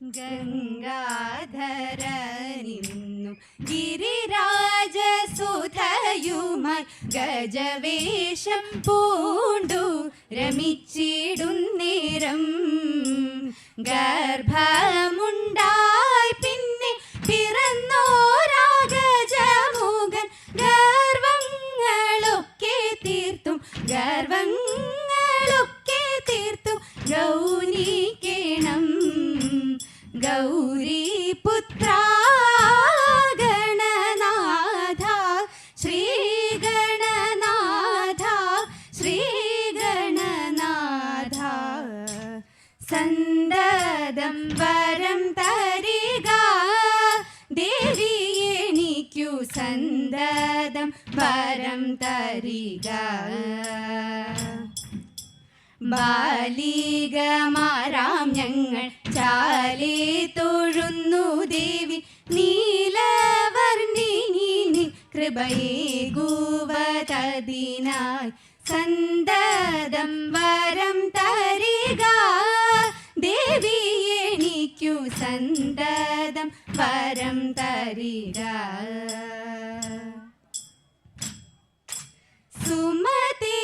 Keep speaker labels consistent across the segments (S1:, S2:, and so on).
S1: ഗംഗാധരനിന്നു ഗിരിരാജസുധയുമായി ഗജവേഷം പൂണ്ടു രമിച്ചിടുന്നേരം ഗർഭമുണ്ടായി പിന്നെ പിറന്നോരാഗജമുഖൻ ഗർവങ്ങളൊക്കെ തീർത്തും ഗൗനിക്കണം ഗൗരീപുത്ര ഗണനാഥ ശ്രീഗണനാഥ ശ്രീഗണനാഥ സന്തതം വരം തരിക ദേവി എനിക്കു സന്തതം വരം തരിക ബാലികമാരാം ഞങ്ങൾ ചാലേ തൊഴുന്നു ദേവി നീലവർണ്ണിനി കൃപയേകുവതതിനായി സന്തതം വരം തരിക ദേവി എനിക്കു സന്തതം വരം തരിക സുമതേ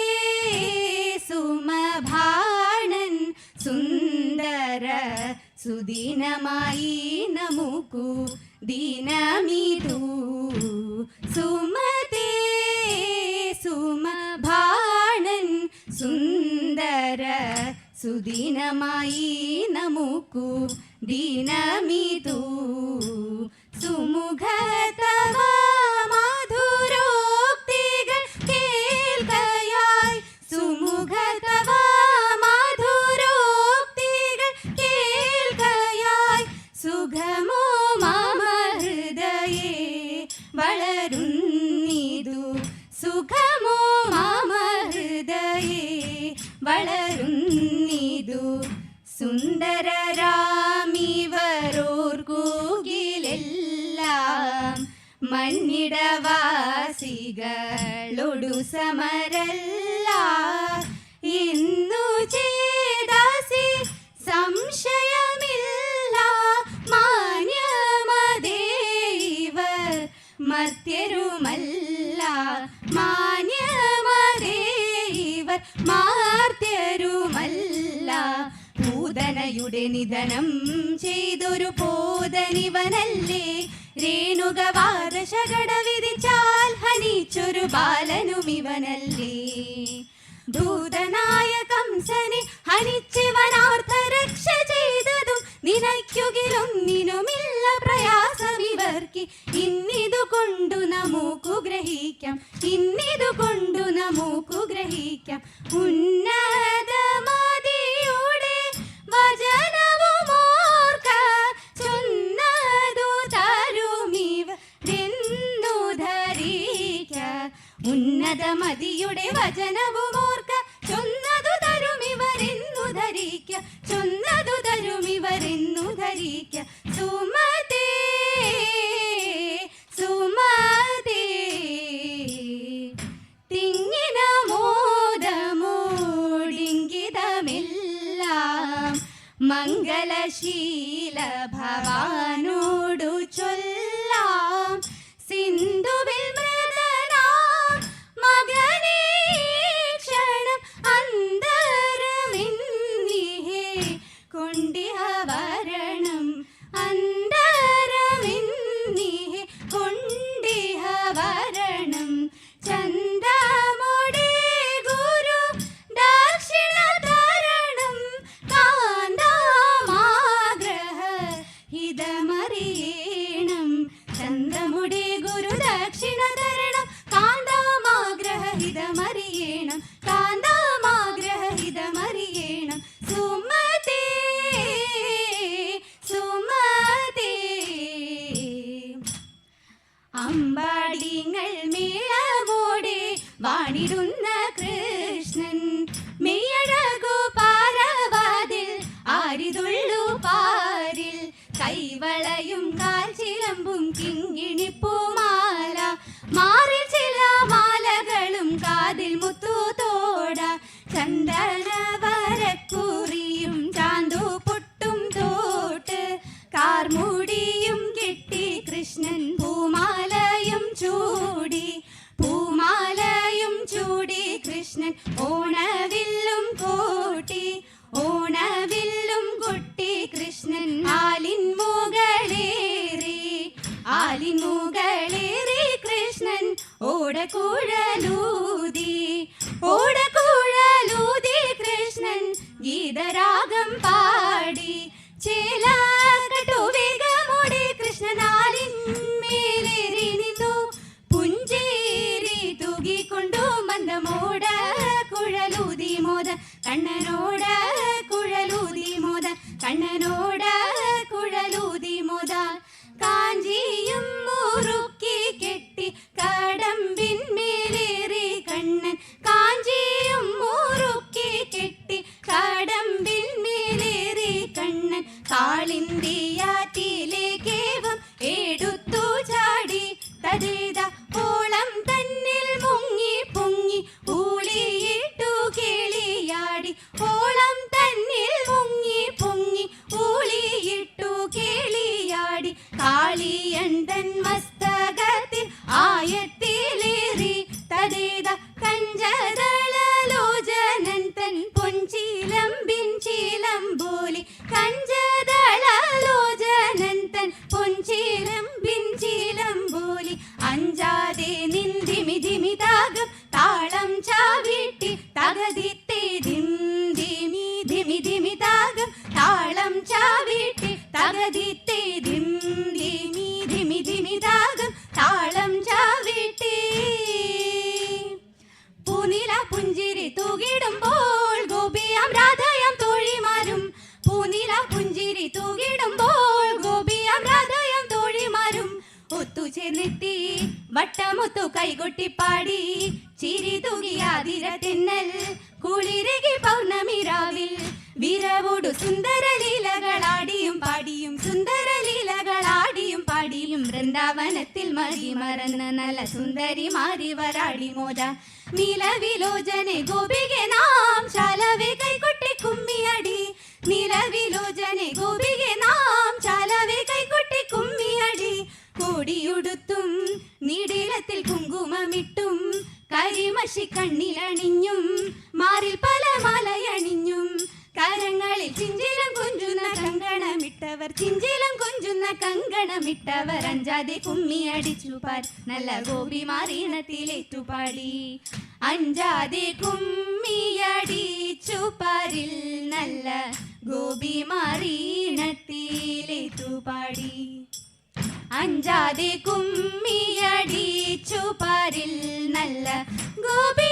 S1: സുമഭാണൻ സുന്ദര സുദിനമായി നമുക്കു ദിനമിതു സുമതേ സുമഭാണൻ സുന്ദര സുദിനമായി നമുക്കു ദിനമിതു സുമുഖതവ മധുരോക്തികൾ കേൾക്കയായി സുമുഖതവ മധുരോക്തികൾ കേൾക്കയായി സുഖമോ മമ ഹൃദയേ വളരുന്നിതു സുഖമോ മമ ഹൃദയേ വളരുന്നിതു സുന്ദരരാമിവരോർകൂകിലെല്ലാം മണ്ണിടവാസികളൊടു സമരല്ല ഇന്നു ചേദാസി സംശയമില്ല മാന്യമദേവർ മർത്യരുമല്ല മാന്യമദേവർ മാർത്യരുമല്ല പൂതനയുടെ നിധനം ചെയ്തൊരു പോതനിവനല്ലേ രേണുകവാദശകട വിധിച്ചാൽ ഹനിച്ചൊരു ബാലനുമിവനല്ലേ ദൂതനായ കംസനെ ഹനിച്ചിവനാർത്ഥ രക്ഷ ചെയ്തതും നിനയ്ക്കുകിലൊന്നിനുമില്ല പ്രയാസമിവർക്ക് ഇന്നിതു കൊണ്ടു നമുക്കു ഗ്രഹിക്കാം ഇന്നിതു കൊണ്ടു നമുക്കു ഗ്രഹിക്കാം ഉന്നതമതിയുടെ വചനവുമോർക്ക ചൊന്നതു തരുമിവരെന്നു ധരിക്ക ഉന്നതമതിയുടെ വചനവുമോർക്ക ചൊന്നതു തരുമിവരെന്നു ധരിക്ക ചൊന്നതു തരുമിവരെന്നു ധരിക്ക സുമതേ സുമതേ തിങ്ങിന മോദമോടിങ്കിതമെല്ലാം മംഗളശീല ഭവാനോടു ചൊല്ലാം സിന്ധുവിൽ മൃദനാം മകനേ ക്ഷണം അന്തരമിന്നിഹേ കൊണ്ടിഹ വരണം അന്തരമിന്നിഹേ കൊണ്ടിഹ വരണം ചന്ദമോടെ ഗുരു ദക്ഷിണ തരണം കാന്താമാഗ്രഹ ഹിതമറിയേണം ചന്ദമുടെ ഗുരു ദക്ഷിണ തരണം കാന്താമാഗ്രഹ ഹിതമറിയേണം കാന്താമാഗ്രഹ ഹിതമറിയേണം സുമതേ ഗീതരാഗം പാടി ചേലകട്ടുവേഗമോടെ കൃഷ്ണനാലിന്മേലേറി നിന്നു പുഞ്ചേരി തൂകിക്കൊണ്ടു മന്ദമോട കുഴലൂതി മോദ കണ്ണനോട കുഴലൂതി മോദ കണ്ണനോട കുഴലൂതി മോദ കാഞ്ചിയും മുറുക്കി കെട്ടി കടമ്പിന്മേലേറി കണ്ണൻ കാഞ്ചിയും മുറുക്കി കെട്ടി കടമ്പിന്മേലേറി കണ്ണൻ കാളിന്തിയാറ്റിലേക്കേവം എടുത്തു ചാടി തദേത ഓളം തന്നിൽ മുങ്ങി പൊങ്ങി ഊളിയിട്ടു കേളിയാടി ഓളം തന്നിൽ മുങ്ങി പൊങ്ങി ഊളിയിട്ടു കേളിയാടി കാളിയണ്ടൻ മസ്തകത്തിൽ ആയത്തിലേറി തദേത കഞ്ചദളലോചനൻ തൻ പൊൻചീലമ്പിൻ ചീലംബോലി കഞ്ചദളലോചനൻ തൻ പൊൻചീലമ്പിൻ ചീലംബോലി അഞ്ചാതെ നിന്ദിമിതിമിതാകം താളം ചാവിട്ടി തകതിത്തേ ധിംധിമി ധിമിതിമിതാകം താളം ചാവിട്ടി തകതിത്തേ ധിംധിമി ധിമിതിമിതാകം താളം ചാവിട്ടി പൂനില പുഞ്ചിരി തൂകിടുമ്പോൾ ഗോപിയാം രാധയാം തോഴിമാരും പൂനില പുഞ്ചിരി തൂകിടുമ്പോൾ ഗോപിയാം രാധയാം തോഴിമാരും ഒത്തുചേർന്നിട്ടി വട്ടമൊത്തു കൈകൊട്ടി പാടി ചിരി തൂകിയാതിര തെന്നൽ കുളിരകി പൗർണമി രാവിൽ വിരവോടു സുന്ദര ലീലകളാടിയും പാടിയും സുന്ദര ലീലകളാടിയും പാടിയും വൃന്ദാവനത്തിൽ മതി മറന്ന നല്ല സുന്ദരി മാറി വരാടി മോദ നീലവിലോചനെ ഗോപികെ നാം ചാലവേ കൈകൊട്ടി കുമ്മിയടി നീലവിലോചനെ ഗോപികെ നാം ചാലവേ കൈകൊട്ടി കുമ്മിയടി കോടിയുടുത്തും നീടിലത്തിൽ കുങ്കുമമിട്ടും കരിമഷി കണ്ണിലണിഞ്ഞും മാറിൽ പല മാലയണിഞ്ഞും കരങ്ങളിൽ ചിഞ്ചിലം കൊഞ്ചുന്ന കങ്കണമിട്ടവർ ചിഞ്ചിലം കൊഞ്ചുന്ന കങ്കണമിട്ടവർ അഞ്ചാതെ കുമ്മിയടിച്ചു പാർ നല്ല ഗോപിമാരീണത്തിലേറ്റുപാടി അഞ്ചാതെ കുമ്മിയടിച്ചു പാരിൽ നല്ല ഗോപിമാരീണത്തിലേറ്റുപാടി അഞ്ചാതെ കുമ്മിയടിച്ചു പാരിൽ നല്ല ഗോപി